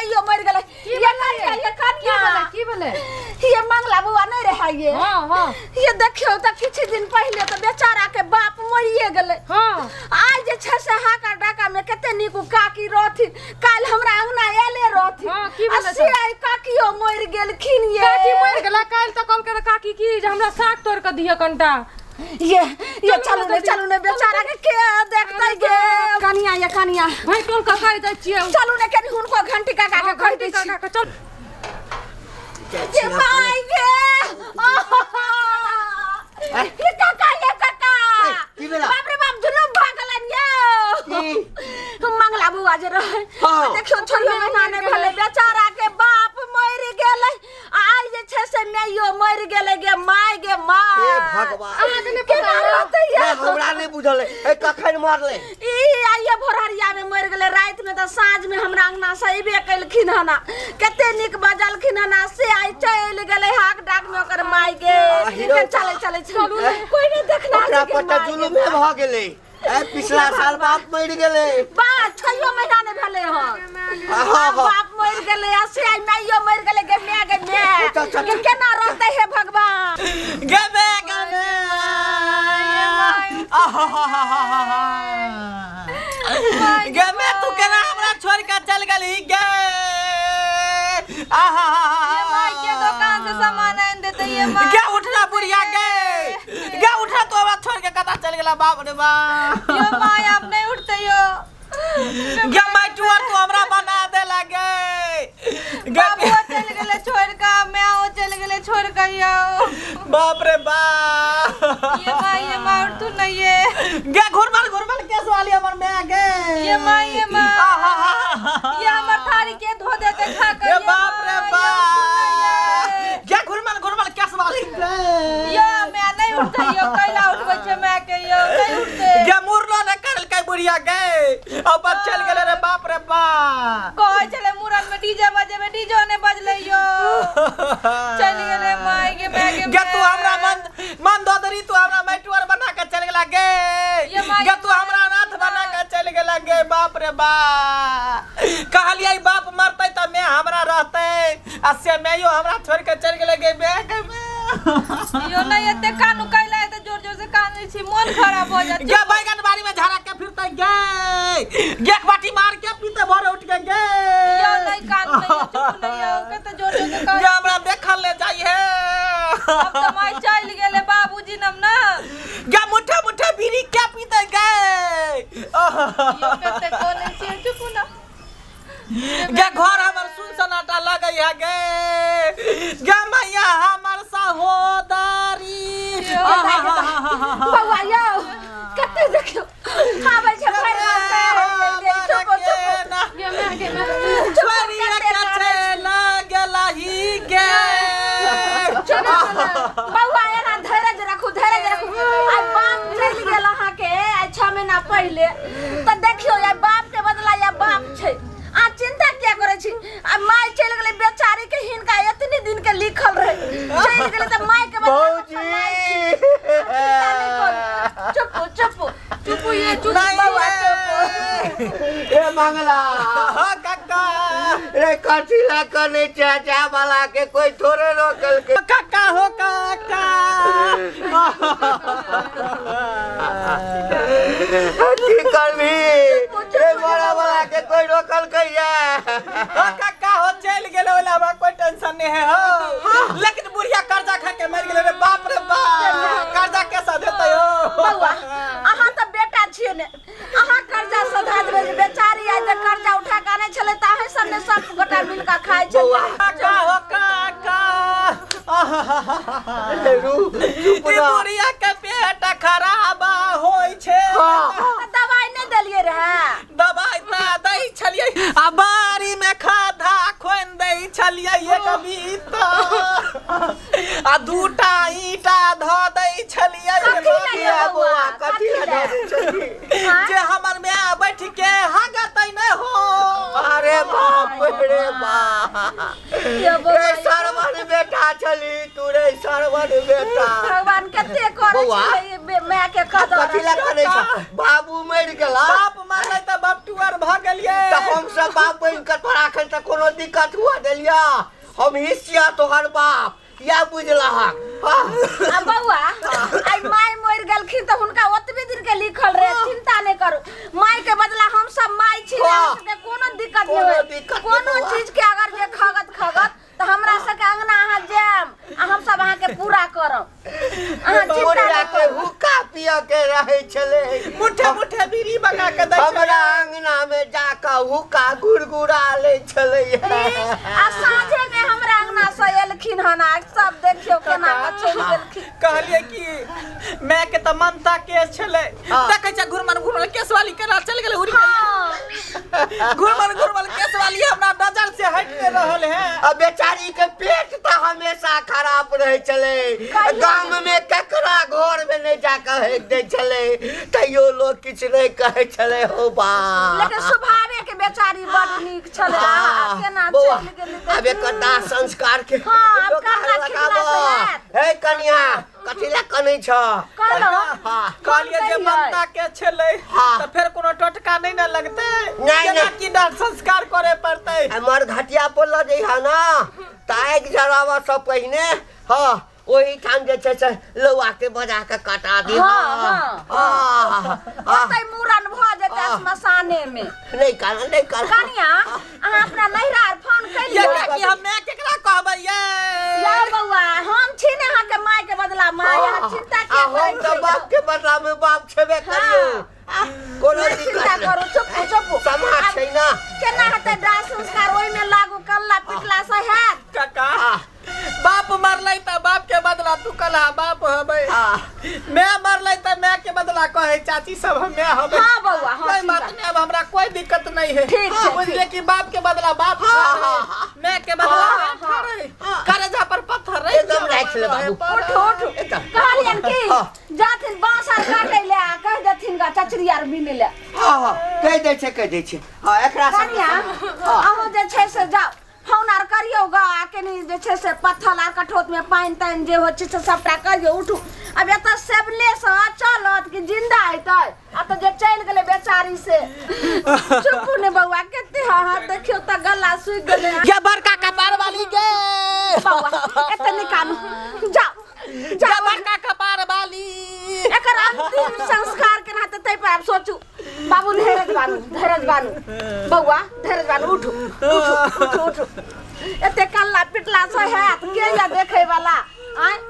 मैयो मर गेले की बोले ये मंगला बुआ नहीं रहा ये हां ये देखियो त कुछ दिन पहले तो बेचारा के बाप मरिए गेले हां आज जे छ से हाका डाका में कते निकु काकी रहथि काल हमरा अंगना एले रहथि हां की बोले से आई काकियो मर गेलखिन ये काकी मर गेला काल त कल के काकी की जे हमरा साग तोड़ के दिए कंटा ये चलू ने बेचारा के देखतै गे कनिया भाई टोल का कह दै छियै चलू ने कनी हुनको घंटी काका के कह दै छी चल ये भाई गे ये काका की बेला बाप रे बाप दुनु भागलन यो मंगला बुआ जे रहे देखियो छोरियो महीना ने भेले बेचारा के बाप मर गेले आज जे छै से मैयो मर गेले गे माय गे माय हे भगवान के मारते ये हमरा नहीं बुझल ए कखन मारले ई आइए भोरहरिया में मर गेले रात में त साँझ में हमरा अंगना से अइबे कलखिन हना कते निक बजलखिन हना से आई चल गेले हाक डाक में ओकर माय गे चले कोई नहीं देखना ओकरा पता जुलुम भ गेले ए पिछला साल बाप मर गेले बा 6 महीना ने भेले हो बाप मर गेले से आई मैयो मर गेले गे मैं केना रहते है भगवान गे मैं तू केना हमरा छोड़ के चल गेली गे माई के दुकान से सामान आन देते ये माई गे उठना बुढ़िया गे उठना तो हमरा छोड़ के कता चल गेला बाप रे बाप यो माई आप नहीं उठते यो गे माई तू हमरा बना दे लगे बाबू चल गेले छोड़ का मैं चल गेले छोड़ का यो बाप रे बाप ये माई उठ तू नहीं ये गे घुरमल केस वाली हमर मैं गे ये माई ये हमर थारी के धो देते खा कर ये बाप रे बाप गे घुरमल केस वाली यो मैं नहीं उठते यो कैला उठबै छै मैं के यो नहीं उठते गे मुरलो ने करल के बुढ़िया गे अब चल गेले रे बाप कहै छले मुरन में डीजे बजे में डीजे ने बजले यो चल गेले माई के मैं गे तू हमरा मन दो दरी तू हमरा मैटुअर बना के चल गेला गे गे तू हमरा नाथ बना के चल गेला गे बाप रे बाप कहलियै बाप मरतै त मैं हमरा रहतै आ से मैयो हमरा छोड़ के चल गेले गे यो नहीं एते कानू कैला है तो जोर से कानै छी मन खराब हो जात गे बैगन बाड़ी में झाड़ा के फिरतै गे एक बाटी मार के पीते भोरे उठ के गे यो नहीं कान में चुप नहीं हो के तो जोर से कान गे हमरा देखल ले जाई है अब तो माई चल गेले बाबूजी नम ना गे मुठे बीड़ी के पीते गे यो कते कोने छी चुप ना गे घर हमर सुनसनाटा लगै है गे मैया हमर सहोदरी बउआ यो कते देखियो आबै छै चुप ये मैं छोरी कते लगला ही गे बउआ एना धैर्य रखू आई बाप चल गेल अहाँ के 6 महीना पहले त देखियो या बाप के बदला या बाप छै आ चिंता क्या करे छी आ माय चल गेले बेचारी के हिनका इतने दिन के लिखल रहे चल गेले त माय के भौजी चुप ये चुप बउआ चुप ए मंगला काका रे कथिला कने चाचा वाला के कोई थोड़े रोकल के काका हो काका की करबी ए बड़ा वाला के कोई रोकल कहिया काका हो चल गेले ओला हमरा कोई टेंशन नहीं है हो लेकिन बुढ़िया कर्जा खा के मर गेले रे बाप रे बाप कर्जा कैसा देतै हो बउआ अहाँ त बेटा छियै ने अहाँ कर्जा सधा देबै बेचारी आज तक कर्जा उठा के आने छले ताहे सब ने सब गोटा मिल के खाइ छै काका हो काका चुप ना बुढ़िया के पेट खराब होय छै दवाई नहीं देलिए रहे दवाई त दै छलियै आ बारी में खाधा खोइन दै छलियै एक बीता आ दूटा ईटा ध दै छलियै कथी लगा जे हमर माय बैठ के हागतै नै हो अरे बाप रे बाप रे सरवन बेटा छली तू रे सरवन बेटा भगवान कते करे छै माय के कदर कथी लगा करे बाबू मर गेला बाप मरलै त बाप टुअर भ गेलियै तो हम सब बाप बहन के तोरा खन त कोनो दिक्कत हुआ देलिया हम हिस्सिया तोहर बाप या बुझला बउआ आई माय मर गेलखिन त हुनका ओतबे दिन के लिखल रहे चिंता नहीं करू माय के बदला हम सब माय छी कोनो दिक्कत नहीं होय कोनो चीज के अगर जे खगत तो हमरा से के अंगना अहाँ जाम हम सब अहाँ के पूरा करब अहाँ चिंता के हुक्का पिया के रहे छले मुठे बीड़ी बना के दै हमरा अंगना में जाके हुक्का गुड़गुड़ा ले छले आ साँझे में हमरा अंगना से एलखिन हना सब देखियो केना चल गेलखिन कहलिए कि मैं के त मनता केस छले देखे छ घुरमन केस वाली केना चल गेले उड़ी घुरमन केस वाली हमरा नजर से हट के रहल है अब बेचारी के पेट त हमेशा खराब रहे चले गांव में ककरा घर में नहीं जाके हेक दे चले तैयो लोग किछ नहीं कहे चले हो बा लेकिन स्वभावे के बेचारी बड़ नीक छले केना चल गेली अब एकटा संस्कार के हां अब करना खिला हे कन्या कथिला कनै छ कहलिए जे मनता के छले त फेर कोनो टटका नहीं न लगते नहीं कि ना संस्कार करे पड़ते हमर घटिया बोल जे है ना ताइक जरावा सब पहिने हां ओही ठाम जे छै से लौआ के बजा के काटा दी हां ओतै मूरन भ जेतै स्मशाने में नहीं कर कनिया अहाँ अपना नैहरा फोन करियो कि हम केकरा कहबै या बउआ हम छी ने अहाँ के माय के बदला माय अहाँ चिंता के हम तो बाप के बदला में बाप छेबे करियो कोनो चिंता करू चुप समाज छै ना केना हेतै दाह संस्कार ओइ में लागू कल्ला पिटला से हैत काका बाप मरलै त बाप के बदला तू कला बाप हबै मैं मरलै त मैं के बदला कहे चाची सब मैं हबै हां बउआ हां कोई बात नहीं अब हमरा कोई दिक्कत नहीं है ठीक है बुझले कि बाप के बदला बाप मैं के बदला करेजा पर पत्थर रह एकदम राख ले बाबू उठ कहलियन की जाथिन बांसर काटै ले कह देथिन गा चचरी आर बिने ले हां कह दै छै हां एकरा कनिया अहो जे छै से जाओ फोन आर करियो गा केनी जे छै से पत्थर आर कठोत में पानी तान जे हो छै से सबटा करियो उठू अब एत सेबले से चलत कि जिंदा हेतै आ त जे चल गेले बेचारी से चुप ने बउआ केते हां देखियो त गला सुइ गेले ये बड़का कपार वाली के बउआ एत निकालू जा बड़का कपार वाली एकर अंतिम संस्कार के नाते तै पर आप सोचू बाबू धैर्य बानू बउआ धैर्य बानू उठू एते कल्ला पिटला से हैत के या देखे वाला आय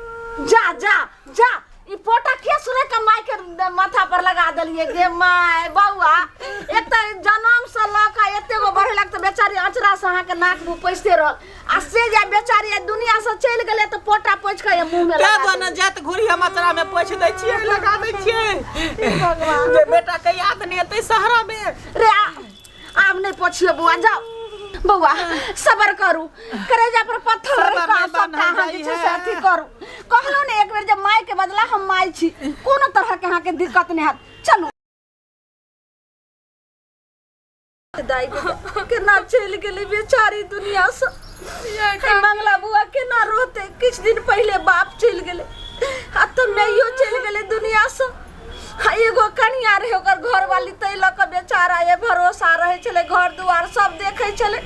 जा ई पोटा के सुने के माय के माथा पर लगा देलिए गे माय बउआ एक त जन्म से लका एते गो बढ़लक त बेचारी अचरा से अहाँ के नाक मुंह पैसते रहल आ से जा बेचारी दुनिया से चल गेले त पोटा पोछ के मुंह में लगा बन जात घुरी हम अचरा में पोछ दै छियै लगा दै छियै भगवान जे बेटा के याद नहीं एतै सहरा में रे आब नहीं पोछियो बुआ जाओ बउआ सबर करू करेजा पर पत्थर रखा सबटा हां जे छै से अथी करू कहलो ने एक बेर जे माय के बदला हम माय छी कोनो तरह के हां के दिक्कत नहीं हैत चलू दाई केना चल गेली बेचारी दुनिया से ये मंगला बुआ केना रोते कुछ दिन पहले बाप चल गेले आ तो नैयो चल गेले दुनिया से एगो कनिया रहे ओकर घर वाली तै ल के बेचारा ये भरोसा रहे छले घर दुआर सब देखे छले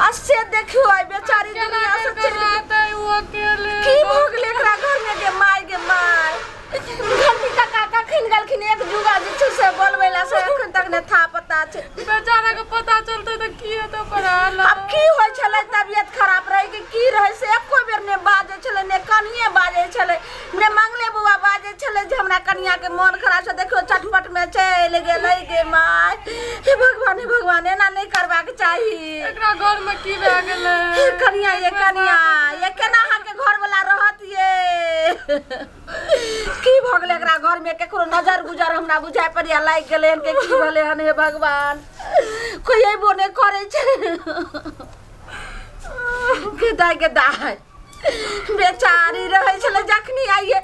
आ से देखियो आई बेचारी दुनिया से चल गई वो अकेले की भोगले एकरा घर में गे माय घंटी का काका खिन गलखिन एक जुगा जे छै से बोलबैला से एखन तक ने था पता छै बेचारा के पता चलते त की हेतो करा अब की होय छले तबियत खराब रहे की रहे से एको बेर ने बाजे छले ने कनिए बाजे छले ने मंगले बुआ बाजे छले जे हमरा कनिया के मन खराब से देखियो चटपट में चल गेलै गे माय हे भगवान एना नहीं करबाक चाही एकरा घर में की भए गेलै कनिया ये केना अहाँ के घर वाला रहत ये की भ गेलै एकरा घर में केकरो नजर गुजर हमरा बुझाय पड़िया लाग गेलै के की भेलै हन हे भगवान कोई एबो ने करे छै के दाय बेचारी रहे छले जखनी आइए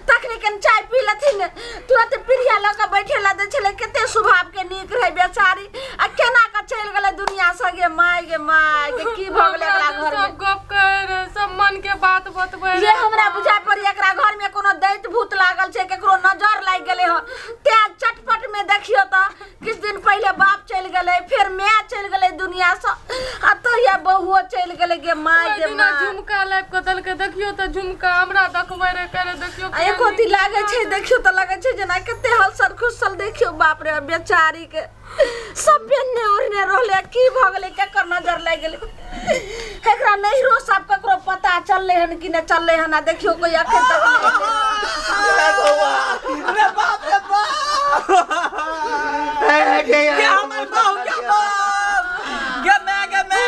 तखनी कन चाय पी लथिन तुरंत पिरिया ल के बैठे ला दे छले केते स्वभाव के नीक रहे बेचारी आ केना का चल गेले दुनिया से गे माय के की भ गेले एकरा घर में सब गप कर सब मन के बात बतबै ये हमरा बुझा पड़ी एकरा घर में कोनो दैत भूत लागल छै केकरो नजर लाग गेले ह ते चटपट में देख देखियो तो किछ दिन पहले बाप चल गए, फिर मैं चल गए दुनिया से, आ तो ये बहुओ चल गए गे माय गे माय। झुमका लाइब के दल के देखियो तो झुमका हमरा देखबै रे करे देखियो एको ती लागे छै, देखियो तो लागे छै जना कते हलसल खुसल, देखियो बाप रे बेचारी के सब पेन्ने ओढ़ने रहले, की भ गेलै केकर नजर लाग गेलै, एकरा नहिरो सब ककरो पता चलले हन कि न चलले हन, देखियो कोई अखन तक रे बौआ रे बाप रे बाप गे के हमर बहू के बाप गे मैं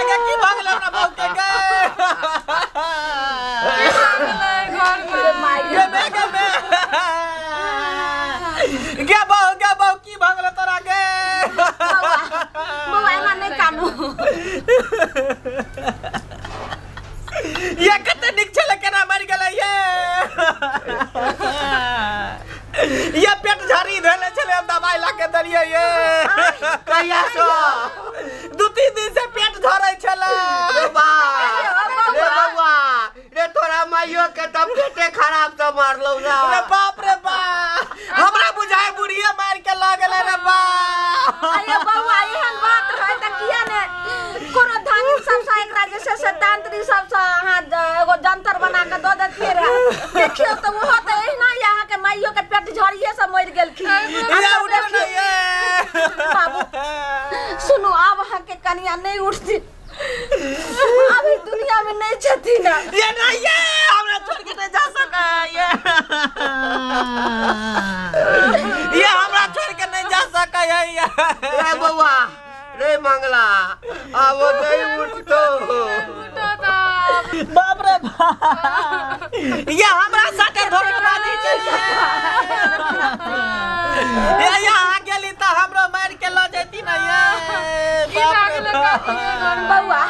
की भागले हमरा बहू के गे घर में गे मैं गे बहू की भागले तोरा गे बौआ एना नहीं कानू। ये कते निक छले केना मर गेलै ये पेट झड़ी धैले छले, हम दवाई ला के दलिए ये कहिया सो 2-3 दिन से पेट झड़ै छले रे बौआ रे तोरा माइयो के त पेटे खराब से मारलौ ना रे बाप हमरा बुझाय बुढ़िए मार के ल गेलै रे बाप अरे बौआ एहन बात है त किया ने कोनो धानी सब से एकरा जैसे से तांत्री सब से हां एगो जंतर बना के दो देतिए रे, देखियो तो वो त एहना यहाँ के माइयो के पेट झड़िए से मर गेलखिन। ये उठो नहीं है बाबू सुनो अब अहाँ के कनिया नहीं उठती, अभी दुनिया में नहीं छथी ना, ये नहीं है हमरा छोड़ के नहीं जा सका ये हमरा छोड़ के नहीं जा सका ये रे बौआ रे मंगला अब नहीं उठतो बाप रे बाप ये हमरा साथे धोखेबाजी चलिए ये यहाँ गेली त हमरो मार के ल जैती ना ये बाप रे बाप बौआ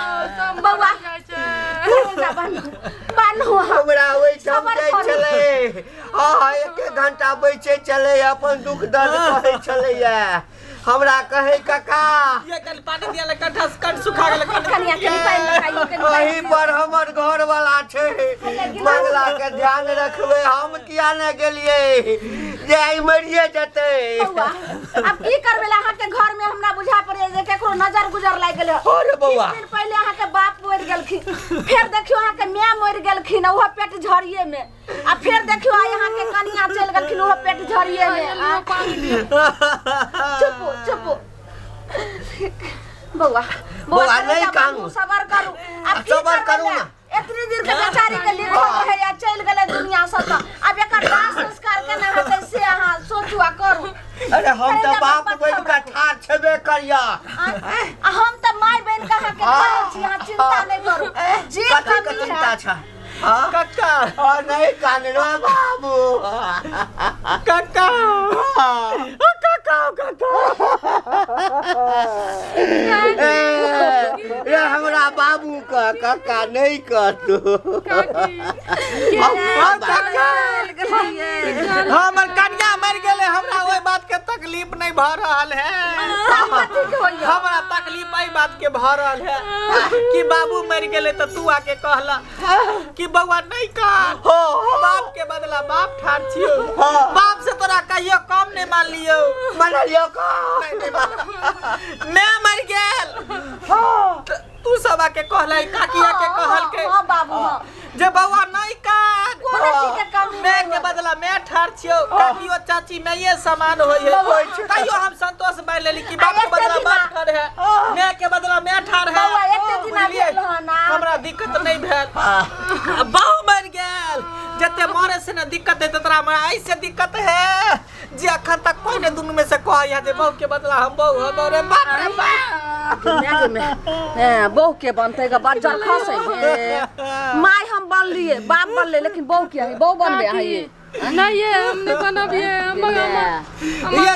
बौआ बानू हमरा ओइ समझै छलै आ 1 घंटा बैठे छलै, अपन दुख दर्द कहै छलैया, हमरा कहे काका ये कल पानी दिया ले कंठ सुखा गेल कनिया के पानी लगाइयो के वही पर हमर घर वाला छै, मंगला के ध्यान रखबे, हम किया न गेलिए जे आई मरिए जते। बौआ अब की करबे अहाँ के घर में हमरा बुझा पड़े जे केकरो नजर गुजर लाग गेल। अरे बौआ दिन पहले अहाँ के बाप मर गेलखिन, फिर देखियो अहाँ के माय मर गेलखिन ओहो पेट झड़िए में, आ फिर देखियो आई अहाँ के कनिया चल गेलखिन ओहो पेट झड़िए में। चुप चुप बौआ बौआ नहीं कानू, सबर करू, अब सबर करू ना, इतनी देर के बेचारी के लिखल है या चल गेले दुनिया से, तो अब एकर दाह संस्कार केना हेतै से अहाँ सोचू आ करू। अरे हम तो बाप बन के ठार छबे करिया, हम तो माय बहन कहा के कहै छी, अहाँ चिंता नहीं करू, जे कथी के कमी चिंता है छ काका और नहीं काननो बाबू काका रे हमरा बाबू का काका नहीं कर तू हमर कन्या मर गेले, हमरा ओइ बात के तकलीफ नहीं भ रहल है, हमरा तकलीफ एई बात के भ रहल है कि बाबू मर गेले त तू आके कहला कि बौआ नहीं कान हो, बाप के बदला बाप ठार छियो, बाप से तोरा कहियो कम नहीं मान लियो, मान लियो का मैं मर गेल तू सब आके कहला काकिया के कहल के हां बाबू हां जे बौआ नहीं कान कोनो चीज के कमी मैं के बदला मैं ठार छियो, काकियो चाची मैं ये समान होय है, कहियो हम संतोष बाय लेली कि बाप के बदला बाप ठार है, मैं के बदला मैं ठार है, बौआ एते दिन भेल हना हमरा दिक्कत नहीं भेल, बहू मर गेल जते मरे से न दिक्कत है तोरा में ऐसे दिक्कत है जे अखन तक कोई ने दुनु में से कहया जे बहू के बदला हम बहू हम रे बाप रे बाप बहू के बनते का बच्चा खसे माय हम बन लिए बाप बन ले, लेकिन बहू क्या है, बहू बन गया है ये नहीं ये हमने बनबिए ये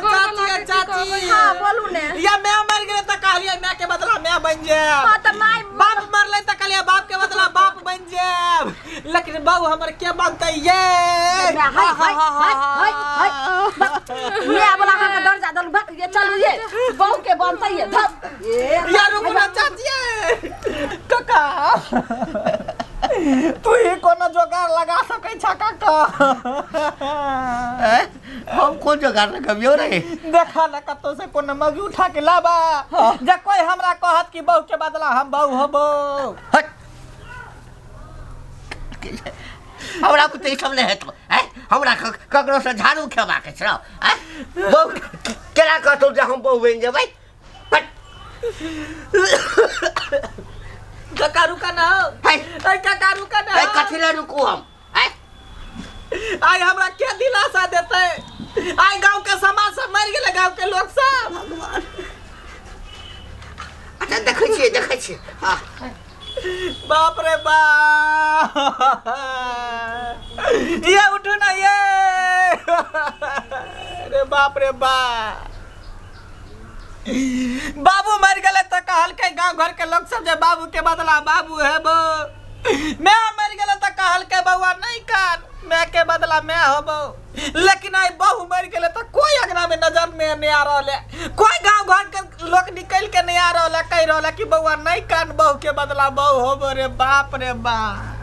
चाची हां बोलू ने या मैं मर गेले त कहलिए मैं के बदला मैं बन जाब, हां त माय बाप मरले त कहलिए बाप के बदला बाप बन जाब, लेकिन बहू हमर के बनतै ये हाय मैं बोला हां का दर्जा दल भक ये चलू ये बहू के बनते ये धप या रुको ना चाची काका तू ही कोनो जोगाड़ लगा सकै छ काका हम कौन जगह लगाबियो रे देखा ना कतो से कोनो मगी उठा के लाबा जे कोई हमरा कहत कि बहू के बदला हम बहू होबो हट हमरा को ते सब ले हेतो हैं हमरा ककरो से झाड़ू खेबा के छौ हैं बहु केना कहतो जे हम बहु बन जेबै हट काका रुका ना है ए काका रुका ना है कथि ले रुकू हम हैं आई हमरा के दिलासा देते आई गांव के समाज सब मर गेले गांव के लोग सब भगवान अच्छा देखै छी हां बाप रे बाप ये उठो ना ये रे बाप रे बाप बाबू मर गए तो कहल के गांव घर के लोग सब जे बाबू के बदला बाबू है बो मैं मर गए तो कहल के बउआ नहीं कान मैं के बदला मैं होबो लेकिन आई बहू मर गए तो कोई अगना में नजर में नहीं आ रहले कोई गांव घर के लोग निकल के नहीं आ रहले कह रहले कि बउआ नहीं कान बहू के बदला बहू होबो रे बाप रे बाप